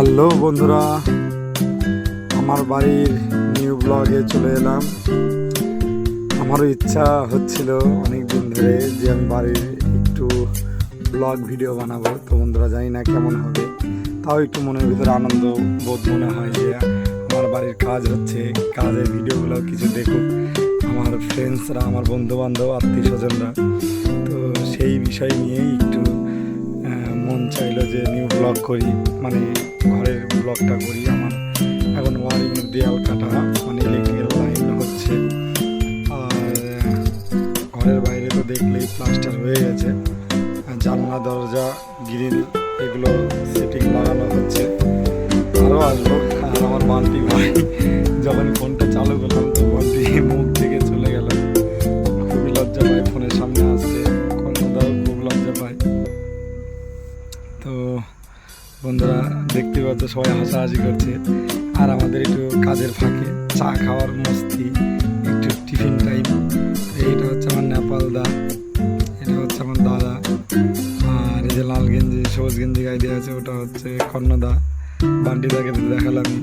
Hello বন্ধুরা, আমার বাড়ির নিউ ব্লগে চলে এলাম। আমারও ইচ্ছা হচ্ছিল অনেক দিন ধরে যে আমি বাড়ির একটু ব্লগ ভিডিও বানাবো। তো বন্ধুরা, জানি না কেমন হবে, তাও একটু মনের ভিতরে আনন্দ বোধ মনে হয় যে আমার বাড়ির কাজ হচ্ছে, কাজের ভিডিওগুলো কিছু দেখুক আমার ফ্রেন্ডসরা, আমার বন্ধুবান্ধব, আত্মীয় স্বজনরা। তো সেই বিষয় নিয়েই একটু মন চাইলো যে নিউ ব্লগ করি, মানে ঘরের ব্লগটা করি। আমার এখন ওয়ারিংয়ের দেয়াল কাটা, মানে ইলেকট্রিক্যাল লাইন হচ্ছে, আর ঘরের বাইরে তো দেখলেই প্লাস্টার হয়ে গেছে, জানলা দরজা গ্রিল এগুলো সেটিং লাগানো হচ্ছে, আরও আসবো। আর আমার বান্টি ভাই যখন ফোনটা চালু করলাম তো বান্টি মুখ থেকে চলে গেল, খুবই লজ্জা পায় ফোনের সামনে আসতে, কন্যাদাও খুব লজ্জা পায়। তো বন্ধুরা, দেখতে পাচ্ছ সবাই হাসাহাসি করছে, আর আমাদের একটু কাজের ফাঁকে চা খাওয়ার মস্তি, একটু টিফিন টাইম। এইটা হচ্ছে আমার নেপালদা, এটা হচ্ছে আমার দাদা, আর এই যে লাল গেঞ্জি সবুজ গেঞ্জি গায়ে দিয়ে আছে ওটা হচ্ছে কর্ণদা। বান্টিদাকে দেখালামই,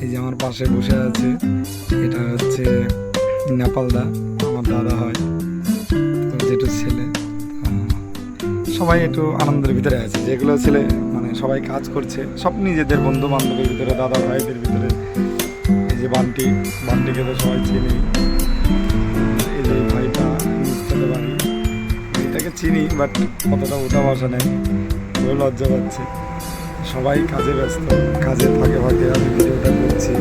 এই যে আমার পাশে বসে আছে এটা হচ্ছে নেপালদা, আমার দাদা হয়, তো যেটু ছেলে। সবাই একটু আনন্দের ভিতরে আছে, যেগুলো ছেলে মানে সবাই কাজ করছে, সব নিজেদের বন্ধু বান্ধবের ভিতরে, দাদা ভাইদের ভিতরে। এই যে বান্টিকে তো সবাই চিনি, এই যে ভাইটা নিচতলে বাড়ি, এটাকে চিনি বাট কতটা ওঠা বসা নেই, ও লজ্জা পাচ্ছে। সবাই কাজে ব্যস্ত, কাজের ফাঁকে ফাঁকে আমি ভিডিওটা করছি।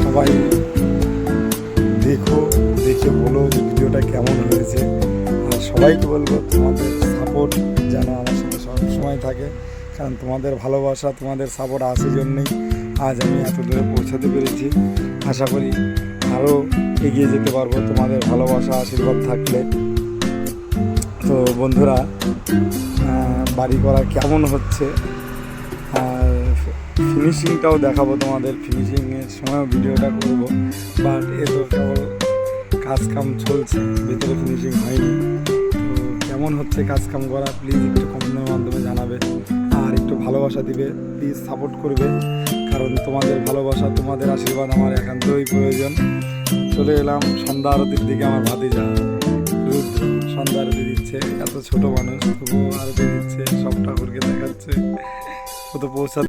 সবাই দেখো, দেখে বলো যে ভিডিওটা কেমন হয়েছে। সবাইকে বলবো তোমাদের সাপোর্ট যেন আমার সাথে সবসময় থাকে, কারণ তোমাদের ভালোবাসা, তোমাদের সাপোর্ট আছে জন্যই আজ আমি এত দূরে পৌঁছাতে পেরেছি। আশা করি আরও এগিয়ে যেতে পারবো তোমাদের ভালোবাসা আশীর্বাদ থাকলে। তো বন্ধুরা, বাড়ি করা কেমন হচ্ছে আর ফিনিশিংটাও দেখাবো তোমাদের, ফিনিশিংয়ের সময়ও ভিডিওটা করবো। বাট এ তো কেবল কাজ কাম চলছে, ভিতরে ফিনিশিং হয়নি। কেমন হচ্ছে কাজ কাম করা প্লিজ একটু কমেন্টের মাধ্যমে জানাবে, আর একটু ভালোবাসা দিবে, প্লিজ সাপোর্ট করবে, কারণ তোমাদের ভালোবাসা, তোমাদের আশীর্বাদ আমার একান্তই প্রয়োজন। চলে এলাম সন্ধ্যা আরতির দিকে, আমার ভাতিজা রুদ্র সন্ধ্যা আরতি দিচ্ছে, এত ছোট মানুষ তবুও আরতি দিচ্ছে, সব ঠাকুরকে দেখাচ্ছে, ও তো পৌঁছা